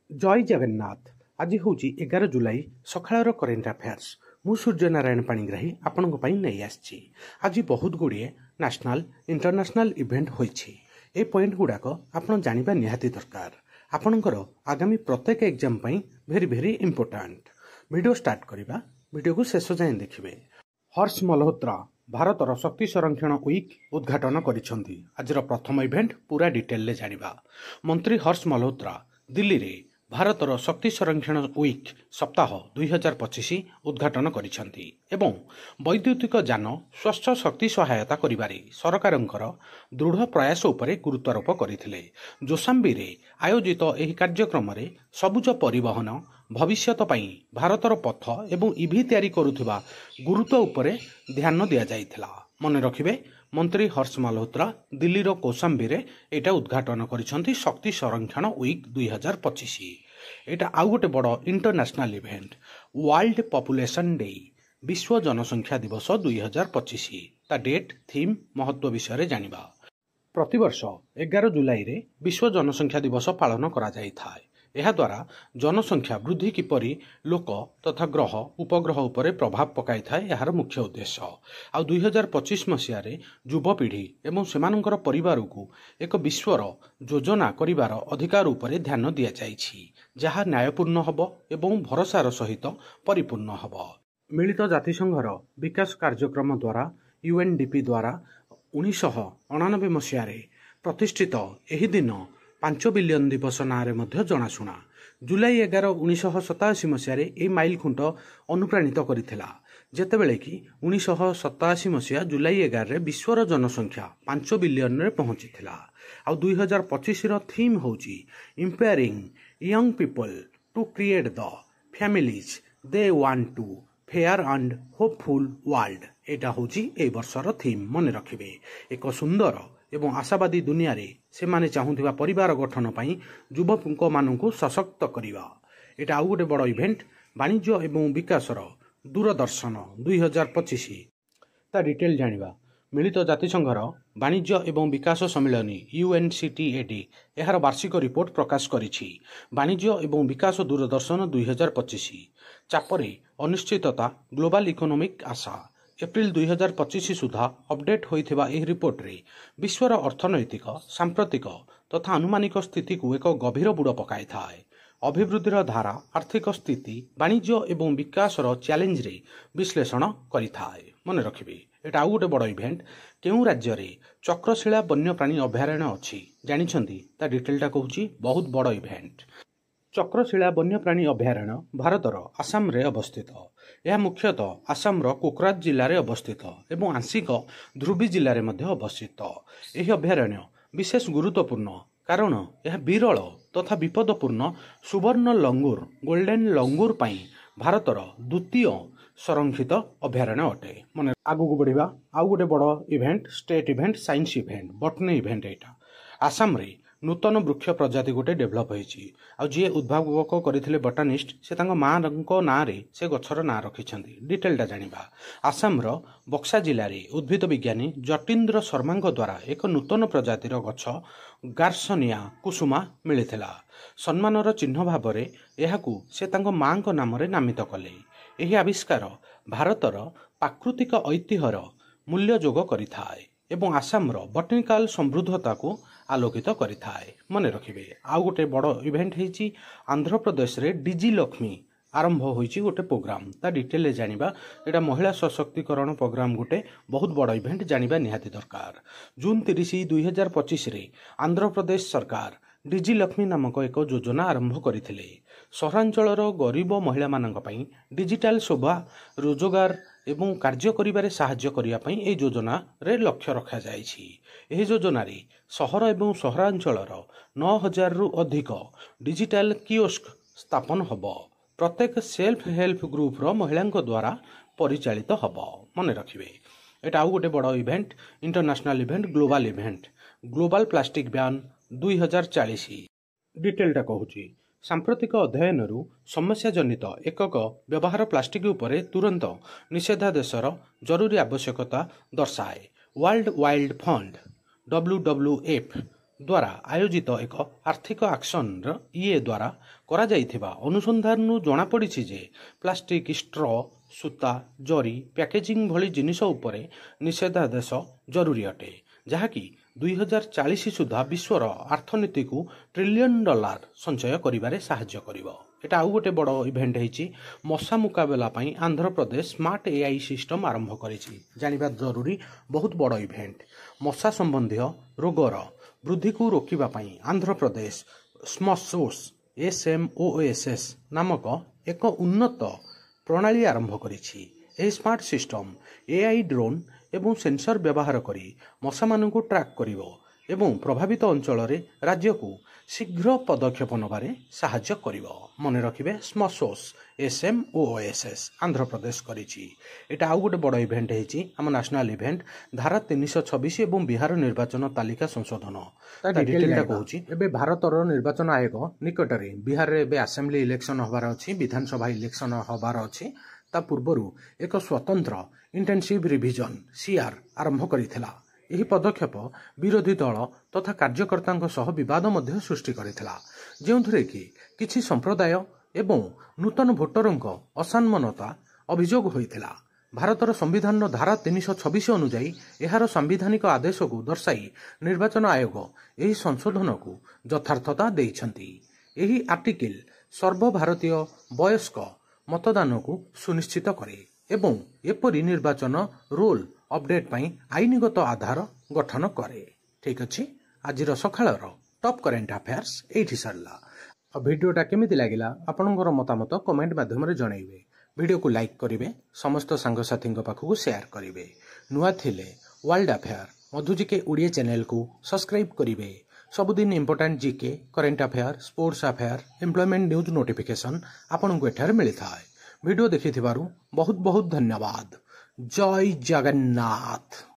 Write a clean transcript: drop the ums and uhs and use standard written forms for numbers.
जय जगन्नाथ। आज हूँ 11 जुलाई सकाळ करेन्ट अफेयर्स। मु सूर्य नारायण पाणिग्राही आपण नहीं आसी। आज बहुत गुड़िए नेशनल इंटरनेशनल इवेंट होइछि। ए पॉइंट गुड़ाक आपण जानिबा निहाती दरकार। आपणकर आगामी प्रत्येक एग्जाम पई भेरी भेरी इंपोर्टेंट। वीडियो स्टार्ट करिबा। वीडियो को शेष जाए देखिबे। हर्ष मल्होत्रा भारतर शक्ति संरक्षण वीक उद्घाटन करिसेंती। आजर प्रथम इवेंट पूरा डिटेल ले जानिबा। मंत्री हर्ष मल्होत्रा दिल्ली रे भारतर शक्ति संरक्षण वीक सप्ताह 2025 उद्घाटन करिसेंती एवं वैद्युतिक जान स्वच्छ शक्ति सहायता करिबारे सरकारंकर दृढ़ प्रयास उपरे गुरुत्वारोप करथिले। जोसाम्बी रे आयोजित एही कार्यक्रम रे सबुज परिवहन भविष्यत पई भारतर पथ एवं ईवी तैयारी करुथिबा गुरुत्व उपरे ध्यान दिया जाइथिला। मन रखिबे मंत्री हर्ष मल्होत्रा दिल्ली रो कौशाम्बी रे एटा उद्घाटन करिसेंती शक्ति संरक्षण वीक 2025। एटा आउ गोटे बड़ international event world population day विश्व जनसंख्या दिवस 2025। ता डेट थीम महत्व विषय जानिबा। प्रतिवर्ष 11 जुलाई रे विश्व जनसंख्या दिवस पालन करा जाई थाए। एहा द्वारा जनसंख्या वृद्धि किपरि लोक तथा ग्रह उपग्रह उपरे प्रभाव पकाई थाए यार मुख्य उद्देश्य। आ 2025 मसीह रे युवपीढ़ी एवं सेमानंकर परिवार को एक विश्वर योजना करिवार अधिकार उपरे ध्यान दिया जाइछि, जहा न्यायपूर्ण हब एवं भरोसार सहित परिपूर्ण हब। मिलित जातिसंघर विकास कार्यक्रम द्वारा यूएनडीपी द्वारा 1999 मसीह रे प्रतिष्ठित एही दिन 5 बिलियन दिवस नारे मध्य जनाशुना। जुलाई 11 1987 मसीह ए माइल खुंट अनुप्राणित करिथिला, जेतेबेले कि 1987 मसीहा जुलाई 11 रे विश्वर जनसंख्या 5 बिलियन रे पहुंचीथिला। आ 2025 रो थीम होची empowering young people to create the families they want to fair and hopeful world. एटा होची ए वर्षर थीम। मन रखिबे एक सुंदर एवं आशावादी दुनिया रे से माने चाहुथिबा परिवार गठन पई युवक मानकु सशक्त करिवा। एटा आउ गोटे बड़ इवेंट वाणिज्य एवं विकासर दूरदर्शन 2025। ता डिटेल जानिबा। मिलित जातिसंघर वाणिज्य एवं विकास सम्मेलनी UNCTAD यार वार्षिक रिपोर्ट प्रकाश करिछि। वाणिज्य एवं विकास दूरदर्शन 2025 चापरे अनिश्चितता ग्लोबल इकोनॉमिक आशा एप्रिल 2025 सुधा अपडेट होइथिबा एही रिपोर्ट रे विश्वर अर्थनैतिक सांप्रतिक तथा अनुमानिक स्थिति को एक गभीर बुड़ पकाई थाए। अभिवृद्धिर धारा आर्थिक स्थिति वाणिज्य एवं विकासर चैलेंज रे विश्लेषण करिथाए। मन रखिबे एटा आउ गोटे बड़ इवेंट केउ राज्य रे चक्रशिला वन्यप्राणी अभयारण्य अछि जानिछंती। ता डिटेलटा कहूची बहुत बड़ इवेंट। चक्रशिला वन्यप्राणी अभयारण्य भारतर आसाम रे अवस्थित। यह मुख्यतः आसाम रो कोकराझ जिले में अवस्थित एवं आंशिक ध्रुवी जिले में मध्य अवस्थित। यह अभयारण्य विशेष गुरुत्वपूर्ण कारण यह विरल तथा विपदपूर्ण सुवर्ण लंगूर गोल्डन लंगूर पाई भारतर द्वितीय संरक्षित अभयारण्य अटे। मन आगु बढ़िबा। आउ गोटे बड़ event state event science event botany event. एटा आसाम रे नूतन वृक्ष प्रजाति गोटे डेभलप होइछि। आ जे उद्भावक करथिले बटानिस्ट से तांको मां रंको ना रे से गछर ना रखिछंती। डिटेलटा जानिबा। आसाम रो बक्सा जिल्ला रे उद्भिद विज्ञानी जटिन्द्र शर्मा द्वारा एक नूतन प्रजातिर गछ गार्सनिया कुसुमा मिलिथिला। सम्मानर चिन्ह भाव रे एहाकू से तांको मां को नाम रे नामित कले। एही आविष्कार भारतर प्राकृतिक ऐतिह्यर मूल्य जोग करिथाए एवं आसाम रो बटनिकल समृद्धता को आलोकित करिथाए। मन रखिबे आउ गोटे बड़ इवेंट हेची आंध्र प्रदेश रे डिजी लक्ष्मी आरंभ होइची गोटे प्रोग्राम। ता डिटेल जानिबा। एटा महिला सशक्तिकरण प्रोग्राम गोटे बहुत बड़ इवेंट जानिबा निहाती दरकार। जून 30 2025 रे आंध्र प्रदेश सरकार डिजी लक्ष्मी नामक एक योजना आरंभ करथिले। सहरांचलर गरीब महिला मानक पई डिजिटल सेवा रोजगार एवं कार्य करिबारे साहाय्य करिया पई ए योजना रे लक्ष्य रखा जाइछि। एही योजना रे शहर एवं सहरांचलर 9000 रु अधिक डिजिटल कियोस्क स्थापन हबो। प्रत्येक सेल्फ हेल्प ग्रुप रो महिलांक द्वारा परिचालित हबो। मन रखिबे एटा आउ गोटे बड़ event international event global event global plastic ban 2040। डिटेलटा कहूची सांप्रतिक अध्ययन समस्या जनित एकक व्यवहार प्लास्टिक उपरे तुरंत निषेधादेशर जरूरी आवश्यकता दर्शाए। वर्ल्ड वाइल्ड फंड WWF द्वारा आयोजित एक आर्थिक आक्शन ये द्वारा करा जाइथिबा अनुसंधान जना पड़ी जे प्लास्टिक स्ट्रॉ सूता जरी पैकेजिंग भली जिनिष उपरे निषेधादेश जरूरी अटे जहाँकि 2040 सुधा विश्वर अर्थनीति को $1 ट्रिलियन संचय करिबारे साहाय्य करिवो। एटा आउ गोटे बड़ इवेंट है मशा मुकाबला पाई Andhra Pradesh smart AI system आरंभ करिछि जानिबा जरूरी बहुत बड़ इवेंट मशा संबंधी रोगर वृद्धि को रोकिबा पाई आंध्र प्रदेश स्मसोस SMOSS नामक एक उन्नत प्रणाली आरंभ करिछि। एही स्मार्ट सिस्टम एआई ड्रोन एवं सेंसर व्यवहार करी मशा मानकु ट्रैक करिवो एवं प्रभावित अंचल राज्य को शीघ्र पदक्षेप नबारे साहाय्य करिवो। मने रखिबे स्मसोस SMOSS आंध्र प्रदेश करिछि। एटा आउ गोटे बड़ इवेंट हेछि आम नेशनल इवेंट धारा 326 एवं बिहार निर्वाचन तालिका संशोधन डिटेलटा कहूछि। एबे भारतर निर्वाचन आयोग निकटरे बिहार रे एबे असेंबली इलेक्शन होबार अछि विधानसभा इलेक्शन होबार अछि ता पूर्वरु एक स्वतंत्र इंटेंसिव रिविजन CR आरंभ करिथिला। यही पदक्षेप विरोधी दल तथा कार्यकर्ता सह विवाद मध्य सृष्टि करिथिला जेउथरे कि किछि संप्रदाय एवं नूतन भोटरंक असम्मानता अभियोग होइथिला। भारतर संविधान धारा 326 अनुଯାयी एहार संवैधानिक आदेश को दर्शाई निर्वाचन आयोग यही संशोधन को यथार्थता देइछंती। यही आर्टिकल सर्वभारतीय वयस्क मतदान को सुनिश्चित करे एवं एपरी निर्वाचन रोल अपडेट पाई आईनगत आधार गठन करे। ठीक अच्छे आज सकाळर टॉप करेंट अफेयर्स एठी सरला। वीडियोटा केमिति लागिला आपनकर मतामत कमेंट माध्यम रे जणाइबे। वीडियो को लाइक करिवे समस्त सांगसाथी पाखक शेयर करिवे। नुआ थिले वर्ल्ड अफेयर मधुजिके ओडिया चैनल को सब्सक्राइब करिवे। सबुदिन important GK current affair sports affair employment news notification आपन को एठार मिलता है। वीडियो देखि बहुत बहुत धन्यवाद। जय जगन्नाथ।